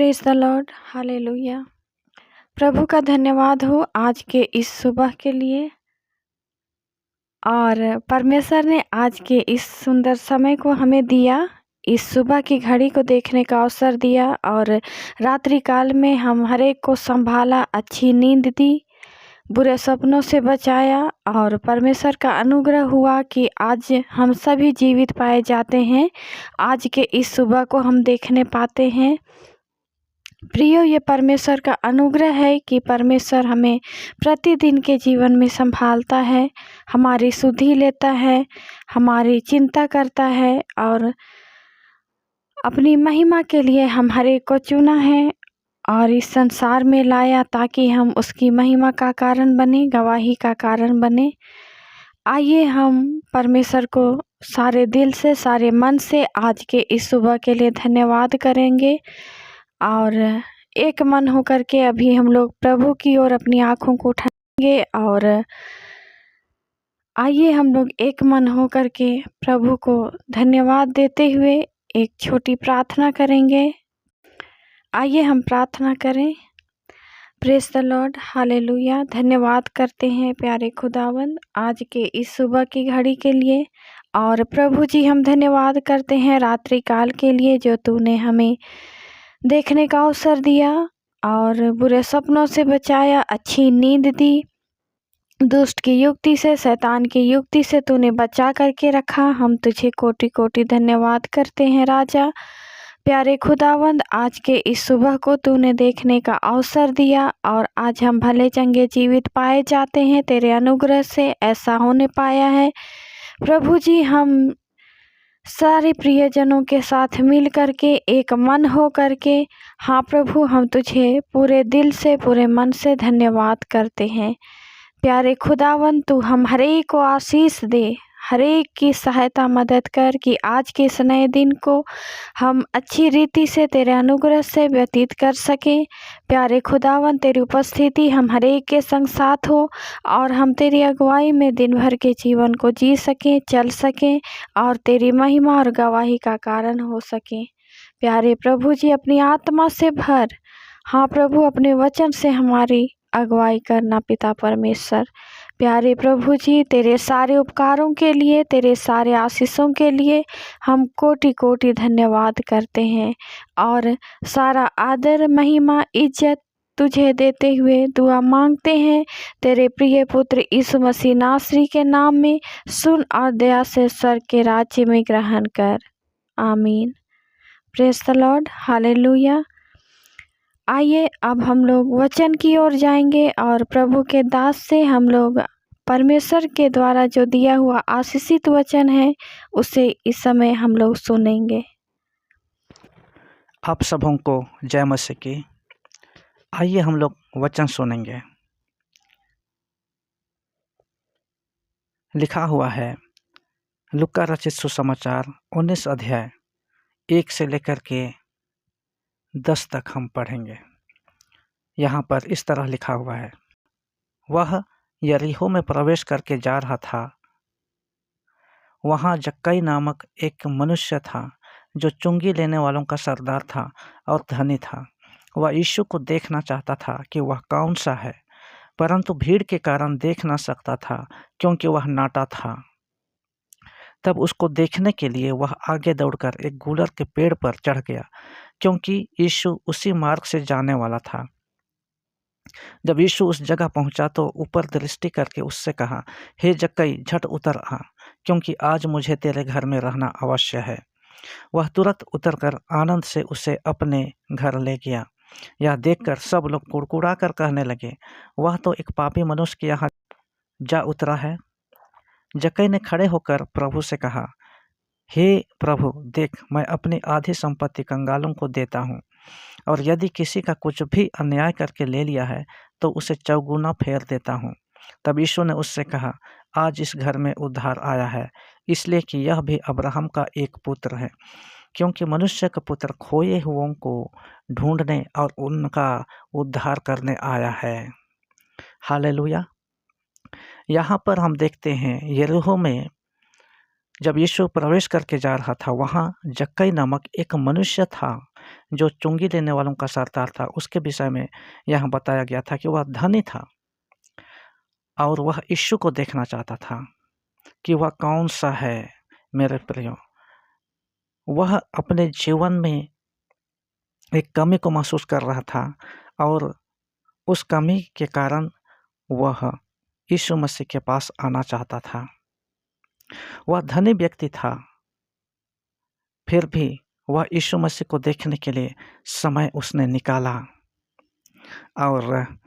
Praise the Lord, hallelujah. प्रभु का धन्यवाद हो आज के इस सुबह के लिए, और परमेश्वर ने आज के इस सुंदर समय को हमें दिया, इस सुबह की घड़ी को देखने का अवसर दिया, और रात्रि काल में हम हर एक को संभाला, अच्छी नींद दी, बुरे सपनों से बचाया, और परमेश्वर का अनुग्रह हुआ कि आज हम सभी जीवित पाए जाते हैं। आज के इस सुबह को हम देखने पाते हैं। प्रियो, ये परमेश्वर का अनुग्रह है कि परमेश्वर हमें प्रतिदिन के जीवन में संभालता है, हमारी सुधि लेता है, हमारी चिंता करता है, और अपनी महिमा के लिए हम हर एक को चुना है और इस संसार में लाया ताकि हम उसकी महिमा का कारण बने, गवाही का कारण बने। आइए हम परमेश्वर को सारे दिल से, सारे मन से आज के इस सुबह के लिए धन्यवाद करेंगे, और एक मन होकर के अभी हम लोग प्रभु की ओर अपनी आँखों को उठाएंगे, और आइए हम लोग एक मन होकर के प्रभु को धन्यवाद देते हुए एक छोटी प्रार्थना करेंगे। आइए हम प्रार्थना करें। Praise the Lord, hallelujah. धन्यवाद करते हैं प्यारे खुदावंद आज के इस सुबह की घड़ी के लिए, और प्रभु जी हम धन्यवाद करते हैं रात्रि काल के लिए जो तूने हमें देखने का अवसर दिया और बुरे सपनों से बचाया, अच्छी नींद दी, दुष्ट की युक्ति से, शैतान की युक्ति से तूने बचा करके रखा। हम तुझे कोटि कोटि धन्यवाद करते हैं राजा। प्यारे खुदावंद आज के इस सुबह को तूने देखने का अवसर दिया, और आज हम भले चंगे जीवित पाए जाते हैं। तेरे अनुग्रह से ऐसा होने पाया है। प्रभु जी हम सारे प्रियजनों के साथ मिल करके एक मन हो करके, हाँ प्रभु, हम तुझे पूरे दिल से, पूरे मन से धन्यवाद करते हैं। प्यारे खुदावन, तू हम हर एक को आशीष दे, हर एक की सहायता मदद कर कि आज के इस नए दिन को हम अच्छी रीति से तेरे अनुग्रह से व्यतीत कर सकें। प्यारे खुदावन, तेरी उपस्थिति हम हर एक के संग साथ हो, और हम तेरी अगुवाई में दिन भर के जीवन को जी सकें, चल सकें, और तेरी महिमा और गवाही का कारण हो सकें। प्यारे प्रभु जी अपनी आत्मा से भर, हाँ प्रभु, अपने वचन से हमारी अगुवाई करना पिता परमेश्वर। प्यारे प्रभु जी तेरे सारे उपकारों के लिए, तेरे सारे आशीषों के लिए हम कोटि कोटि धन्यवाद करते हैं, और सारा आदर, महिमा, इज्जत तुझे देते हुए दुआ मांगते हैं तेरे प्रिय पुत्र यीशु मसीह नासरी के नाम में। सुन और दया से स्वर्ग के राज्य में ग्रहण कर, आमीन। Praise the Lord, hallelujah. आइए अब हम लोग वचन की ओर जाएंगे, और प्रभु के दास से हम लोग परमेश्वर के द्वारा जो दिया हुआ आशीषित वचन है उसे इस समय हम लोग सुनेंगे। आप सबों को जय मसीह की। आइए हम लोग वचन सुनेंगे। लिखा हुआ है लूका रचित सुसमाचार 19 अध्याय 1 से लेकर के 10 तक हम पढ़ेंगे। यहाँ पर इस तरह लिखा हुआ है, वह यरीहो में प्रवेश करके जा रहा था। वहाँ जक्कई नामक एक मनुष्य था जो चुंगी लेने वालों का सरदार था और धनी था। वह यीशु को देखना चाहता था कि वह कौन सा है, परंतु भीड़ के कारण देख ना सकता था क्योंकि वह नाटा था। तब उसको देखने के लिए वह आगे दौड़कर एक गूलर के पेड़ पर चढ़ गया, क्योंकि यीशु उसी मार्ग से जाने वाला था। जब यीशु उस जगह पहुंचा तो ऊपर दृष्टि करके उससे कहा, हे जक्कई, झट उतर आ, क्योंकि आज मुझे तेरे घर में रहना अवश्य है। वह तुरंत उतरकर आनंद से उसे अपने घर ले गया। यह देखकर सब लोग कुड़कुड़ा कर कहने लगे, वह तो एक पापी मनुष्य के यहाँ जा उतरा है। जक्कई ने खड़े होकर प्रभु से कहा, हे प्रभु, देख, मैं अपनी आधी संपत्ति कंगालों को देता हूँ, और यदि किसी का कुछ भी अन्याय करके ले लिया है तो उसे चौगुना फेर देता हूँ। तब यीशु ने उससे कहा, आज इस घर में उद्धार आया है, इसलिए कि यह भी अब्राहम का एक पुत्र है, क्योंकि मनुष्य का पुत्र खोए हुओं को ढूंढने और उनका उद्धार करने आया है। हालेलुया। यहाँ पर हम देखते हैं यरीहो में जब यीशु प्रवेश करके जा रहा था, वहाँ जक्कई नामक एक मनुष्य था जो चुंगी लेने वालों का सरदार था, उसके विषय में यहाँ बताया गया था कि वह धनी था और वह यीशु को देखना चाहता था कि वह कौन सा है। मेरे प्रियो, वह अपने जीवन में एक कमी को महसूस कर रहा था और उस कमी के कारण वह यीशु मसीह के पास आना चाहता था। वह धनी व्यक्ति था, फिर भी वह यीशु मसीह को देखने के लिए समय उसने निकाला और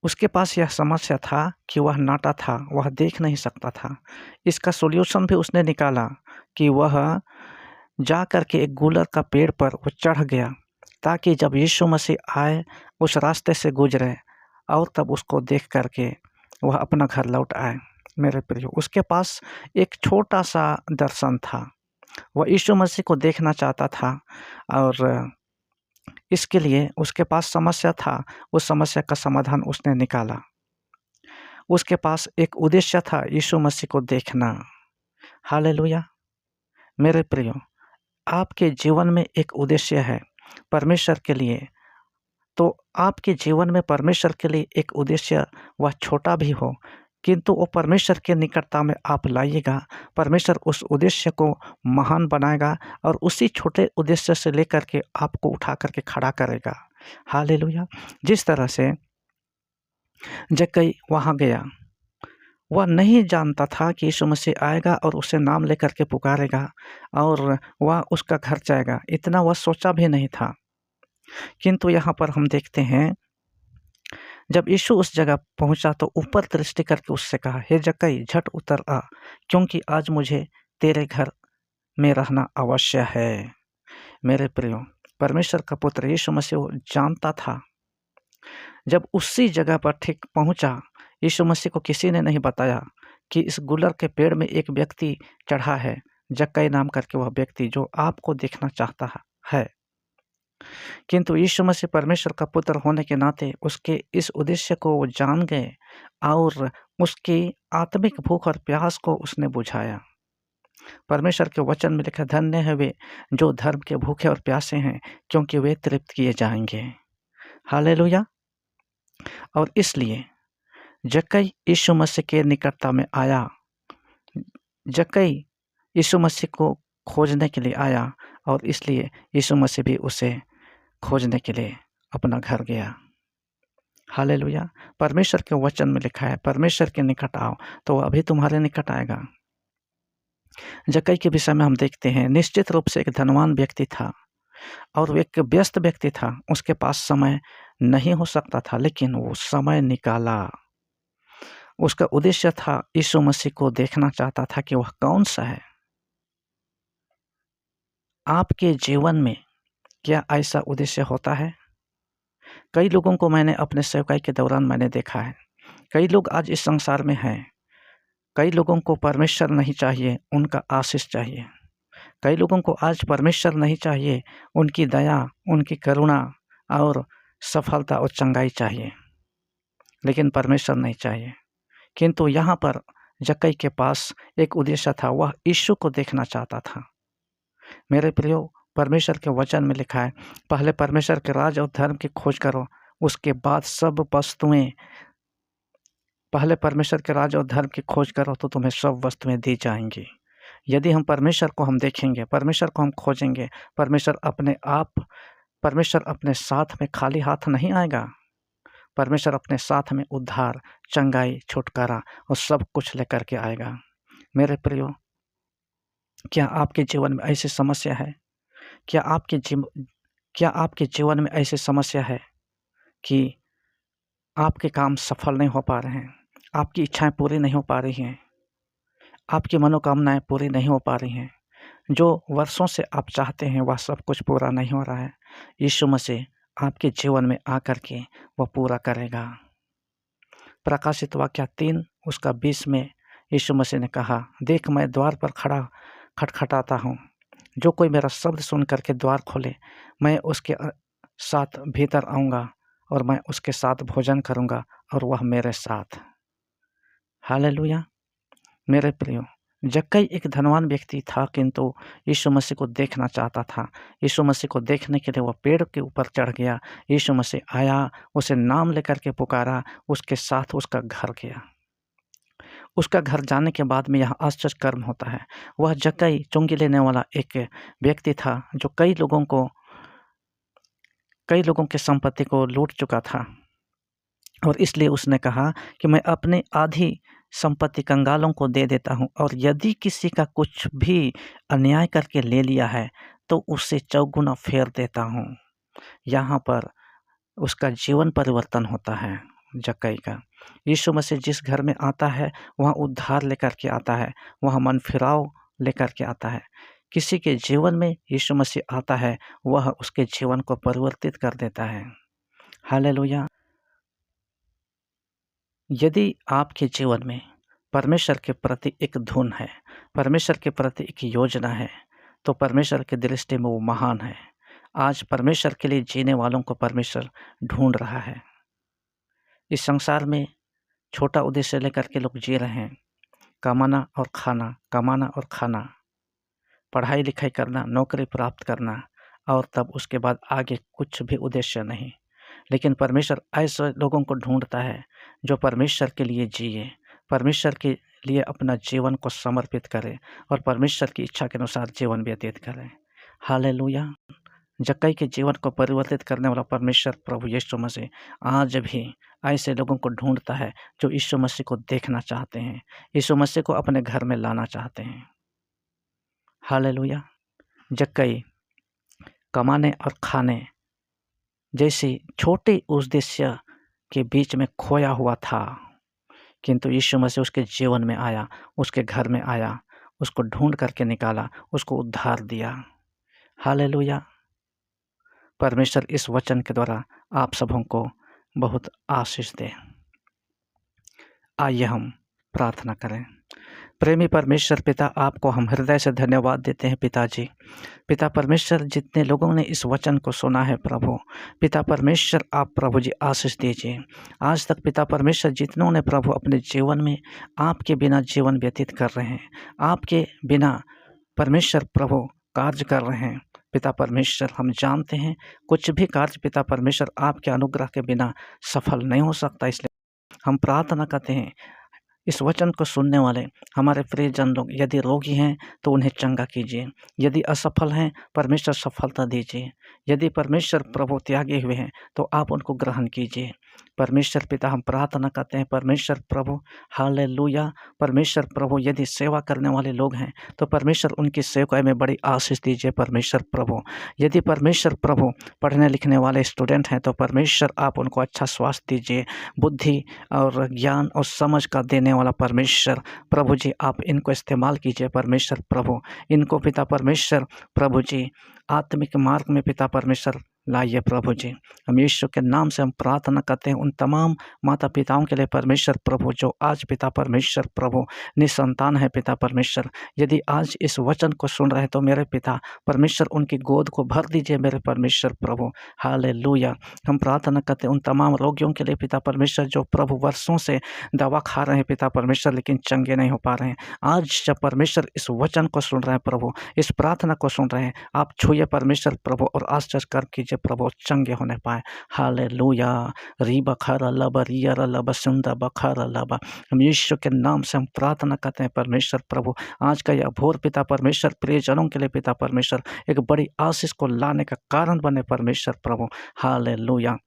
उसके पास यह समस्या था कि वह नाटा था, वह देख नहीं सकता था। इसका सॉल्यूशन भी उसने निकाला कि वह जा कर के एक गूलर का पेड़ पर वो चढ़ गया ताकि जब यीशु मसीह आए उस रास्ते से गुजरे और तब उसको देख कर के वह अपना घर लौट आए। मेरे प्रियो, उसके पास एक छोटा सा दर्शन था, वह यीशु मसीह को देखना चाहता था और इसके लिए उसके पास समस्या था। उस समस्या का समाधान उसने निकाला। उसके पास एक उद्देश्य था, यीशु मसीह को देखना। हालेलुया। मेरे प्रियो, आपके जीवन में एक उद्देश्य है परमेश्वर के लिए, तो आपके जीवन में परमेश्वर के लिए एक उद्देश्य, वह छोटा भी हो किंतु वो परमेश्वर के निकटता में आप लाइएगा। परमेश्वर उस उद्देश्य को महान बनाएगा और उसी छोटे उद्देश्य से लेकर के आपको उठा करके खड़ा करेगा। हालेलुया। जिस तरह से जक्कई वहाँ गया, वह नहीं जानता था कि यीशु मसीह आएगा और उसे नाम लेकर के पुकारेगा और वह उसका घर जाएगा, इतना वह सोचा भी नहीं था। किंतु यहाँ पर हम देखते हैं, जब यीशु उस जगह पहुंचा तो ऊपर दृष्टि करके उससे कहा, हे जक्कई, झट उतर आ, क्योंकि आज मुझे तेरे घर में रहना अवश्य है। मेरे प्रियो, परमेश्वर का पुत्र यीशु मसीह जानता था। जब उसी जगह पर ठीक पहुंचा, यीशु मसीह को किसी ने नहीं बताया कि इस गुलर के पेड़ में एक व्यक्ति चढ़ा है, जक्कई नाम करके वह व्यक्ति, जो आपको देखना चाहता है। किंतु यीशु मसीह परमेश्वर का पुत्र होने के नाते उसके इस उद्देश्य को वो जान गए और उसकी आत्मिक भूख और प्यास को उसने बुझाया। परमेश्वर के वचन में लिखा, धन्य है वे जो धर्म के भूखे और प्यासे हैं, क्योंकि वे तृप्त किए जाएंगे। हालेलुया। और इसलिए जक्कई यीशु मसीह के निकटता में आया। जक्कई यीशु मसीह को खोजने के लिए आया और इसलिए यीशु मसीह भी उसे खोजने के लिए अपना घर गया। हालेलुया। परमेश्वर के वचन में लिखा है, परमेश्वर के निकट आओ तो वह अभी तुम्हारे निकट आएगा। जक्कई के विषय में हम देखते हैं, निश्चित रूप से एक धनवान व्यक्ति था और वो एक व्यस्त व्यक्ति था। उसके पास समय नहीं हो सकता था, लेकिन वो समय निकाला। उसका उद्देश्य था, यीशु मसीह को देखना चाहता था कि वह कौन सा है। आपके जीवन में क्या ऐसा उद्देश्य होता है? कई लोगों को मैंने अपने सेवकाई के दौरान मैंने देखा है। कई लोग आज इस संसार में हैं। कई लोगों को परमेश्वर नहीं चाहिए, उनका आशीष चाहिए। कई लोगों को आज परमेश्वर नहीं चाहिए, उनकी दया, उनकी करुणा और सफलता और चंगाई चाहिए, लेकिन परमेश्वर नहीं चाहिए। किंतु यहाँ पर जक्कई के पास एक उद्देश्य था, वह यीशु को देखना चाहता था। मेरे प्रियो, परमेश्वर के वचन में लिखा है, पहले परमेश्वर के राज और धर्म की खोज करो, उसके बाद सब वस्तुएं, पहले परमेश्वर के राज और धर्म की खोज करो तो तुम्हें सब वस्तुएं दी जाएंगी। यदि हम परमेश्वर को हम देखेंगे, परमेश्वर को हम खोजेंगे, परमेश्वर अपने साथ में खाली हाथ नहीं आएगा। परमेश्वर अपने साथ में उद्धार, चंगाई, छुटकारा और सब कुछ लेकर के आएगा। मेरे प्रियो, क्या आपके जीवन में ऐसी समस्या है? क्या आपके जीवन में ऐसी समस्या है कि आपके काम सफल नहीं हो पा रहे हैं, आपकी इच्छाएं पूरी नहीं हो पा रही हैं, आपकी मनोकामनाएं पूरी नहीं हो पा रही हैं, जो वर्षों से आप चाहते हैं वह सब कुछ पूरा नहीं हो रहा है? यीशु मसीह आपके जीवन में आकर के वह पूरा करेगा। प्रकाशित वाक्य 3 उसका 20 में यीशु मसीह ने कहा, देख मैं द्वार पर खड़ा खटखटाता हूँ, जो कोई मेरा शब्द सुन करके द्वार खोले, मैं उसके साथ भीतर आऊँगा और मैं उसके साथ भोजन करूँगा और वह मेरे साथ। हालेलुया। मेरे प्रियो, जक्कई एक धनवान व्यक्ति था, किंतु यीशु मसीह को देखना चाहता था। यीशु मसीह को देखने के लिए वह पेड़ के ऊपर चढ़ गया। यीशु मसीह आया, उसे नाम लेकर के पुकारा, उसके साथ उसका घर गया। उसका घर जाने के बाद में यहाँ आश्चर्य कर्म होता है। वह जक्कई चुंगी लेने वाला एक व्यक्ति था जो कई लोगों के संपत्ति को लूट चुका था, और इसलिए उसने कहा कि मैं अपनी आधी संपत्ति कंगालों को दे देता हूँ, और यदि किसी का कुछ भी अन्याय करके ले लिया है तो उसे चौगुना फेर देता हूँ। यहाँ पर उसका जीवन परिवर्तन होता है जक्कई का। यीशु मसीह जिस घर में आता है वहाँ उद्धार लेकर के आता है, वहाँ मन फिराव लेकर के आता है। किसी के जीवन में यीशु मसीह आता है, वह उसके जीवन को परिवर्तित कर देता है। हालेलुया। यदि आपके जीवन में परमेश्वर के प्रति एक धुन है, परमेश्वर के प्रति एक योजना है, तो परमेश्वर की दृष्टि में वो महान है। आज परमेश्वर के लिए जीने वालों को परमेश्वर ढूंढ रहा है। इस संसार में छोटा उद्देश्य लेकर के लोग जी रहे हैं, कमाना और खाना, कमाना और खाना, पढ़ाई लिखाई करना, नौकरी प्राप्त करना, और तब उसके बाद आगे कुछ भी उद्देश्य नहीं। लेकिन परमेश्वर ऐसे लोगों को ढूंढता है जो परमेश्वर के लिए जिए, परमेश्वर के लिए अपना जीवन को समर्पित करें और परमेश्वर की इच्छा के अनुसार जीवन व्यतीत करें। हालेलुया। जक्कई के जीवन को परिवर्तित करने वाला परमेश्वर प्रभु यीशु मसीह आज भी ऐसे लोगों को ढूंढता है जो यीशु मसीह को देखना चाहते हैं, यीशु मसीह को अपने घर में लाना चाहते हैं। हालेलुया। जक्कई कमाने और खाने जैसे छोटे उद्देश्य के बीच में खोया हुआ था, किंतु यीशु मसीह उसके जीवन में आया, उसके घर में आया, उसको ढूंढ करके निकाला, उसको उद्धार दिया। हालेलुया। परमेश्वर इस वचन के द्वारा आप सबों को बहुत आशीष दे। आइए हम प्रार्थना करें। प्रेमी परमेश्वर पिता, आपको हम हृदय से धन्यवाद देते हैं पिताजी। पिता परमेश्वर, जितने लोगों ने इस वचन को सुना है प्रभु, पिता परमेश्वर आप प्रभु जी आशीष दीजिए। आज तक पिता परमेश्वर जितनों ने प्रभु अपने जीवन में आपके बिना जीवन व्यतीत कर रहे हैं, आपके बिना परमेश्वर प्रभु कार्य कर रहे हैं, पिता परमेश्वर हम जानते हैं कुछ भी कार्य पिता परमेश्वर आपके अनुग्रह के बिना सफल नहीं हो सकता। इसलिए हम प्रार्थना करते हैं इस वचन को सुनने वाले हमारे प्रियजन लोग यदि रोगी हैं तो उन्हें चंगा कीजिए, यदि असफल हैं परमेश्वर सफलता दीजिए, यदि परमेश्वर प्रभु त्यागे हुए हैं तो आप उनको ग्रहण कीजिए। परमेश्वर पिता हम प्रार्थना करते हैं परमेश्वर प्रभु, हालेलुया। परमेश्वर प्रभु यदि सेवा करने वाले लोग हैं तो परमेश्वर उनकी सेवा में बड़ी आशीष दीजिए। परमेश्वर प्रभु यदि परमेश्वर प्रभु पढ़ने लिखने वाले स्टूडेंट हैं तो परमेश्वर आप उनको अच्छा स्वास्थ्य दीजिए, बुद्धि और ज्ञान और समझ का देने वाला परमेश्वर प्रभु जी आप इनको इस्तेमाल कीजिए। परमेश्वर प्रभु इनको पिता परमेश्वर प्रभु जी आत्मिक मार्ग में पिता परमेश्वर लाइए प्रभु जी। हम यीशु के नाम से हम प्रार्थना करते हैं उन तमाम माता पिताओं के लिए परमेश्वर प्रभु जो आज पिता परमेश्वर प्रभु निसंतान है पिता परमेश्वर, यदि आज इस वचन को सुन रहे हैं तो मेरे पिता परमेश्वर उनकी गोद को भर दीजिए मेरे परमेश्वर प्रभु। हालेलुया। हम प्रार्थना करते हैं उन तमाम रोगियों के लिए पिता परमेश्वर जो प्रभु वर्षों से दवा खा रहे हैं पिता परमेश्वर लेकिन चंगे नहीं हो पा रहे हैं। आज जब परमेश्वर इस वचन को सुन रहे हैं प्रभु, इस प्रार्थना को सुन रहे हैं, आप छूइए परमेश्वर प्रभु और आश्चर्य कर कीजिए प्रभु चंगे होने पाए। हालेलुया। री बखर लब रियर लब सुंदर बखर लब। हम यीशु के नाम से हम प्रार्थना करते हैं परमेश्वर प्रभु आज का यह भोर पिता परमेश्वर प्रियजनों के लिए पिता परमेश्वर एक बड़ी आशीष को लाने का कारण बने परमेश्वर प्रभु। हालेलुया।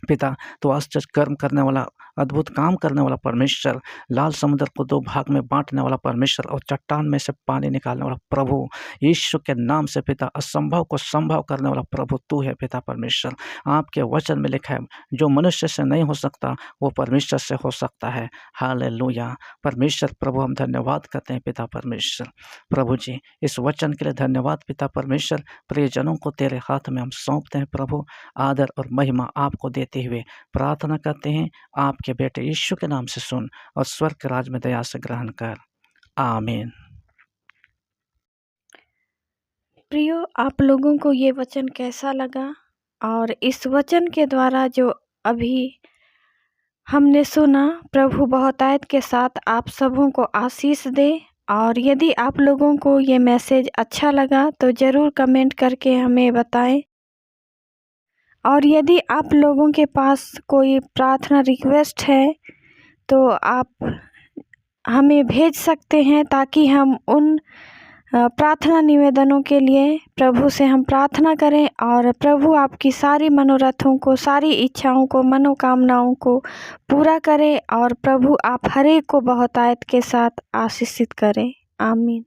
पिता तो आश्चर्य कर्म करने वाला अद्भुत काम करने वाला परमेश्वर, लाल समुद्र को दो भाग में बांटने वाला परमेश्वर और चट्टान में से पानी निकालने वाला प्रभु यीशु के नाम से पिता असंभव को संभव करने वाला प्रभु तू है पिता परमेश्वर। आपके वचन में लिखा है जो मनुष्य से नहीं हो सकता वो परमेश्वर से हो सकता है। हालेलुया। परमेश्वर प्रभु हम धन्यवाद करते हैं पिता परमेश्वर प्रभु जी इस वचन के लिए धन्यवाद पिता परमेश्वर। प्रियजनों को तेरे हाथ में हम सौंपते हैं प्रभु, आदर और महिमा आपको देते हुए प्रार्थना करते हैं आपके बेटे यीशु के नाम से सुन और स्वर्ग के राज में दया से ग्रहण कर। आमीन। प्रियो, आप लोगों को ये वचन कैसा लगा? और इस वचन के द्वारा जो अभी हमने सुना, प्रभु बहुतायत के साथ आप सबों को आशीष दे। और यदि आप लोगों को ये मैसेज अच्छा लगा तो ज़रूर कमेंट करके हमें बताएं। और यदि आप लोगों के पास कोई प्रार्थना रिक्वेस्ट है तो आप हमें भेज सकते हैं, ताकि हम उन प्रार्थना निवेदनों के लिए प्रभु से हम प्रार्थना करें और प्रभु आपकी सारी मनोरथों को, सारी इच्छाओं को, मनोकामनाओं को पूरा करे और प्रभु आप हर एक को बहुतायत के साथ आशीषित करें। आमीन।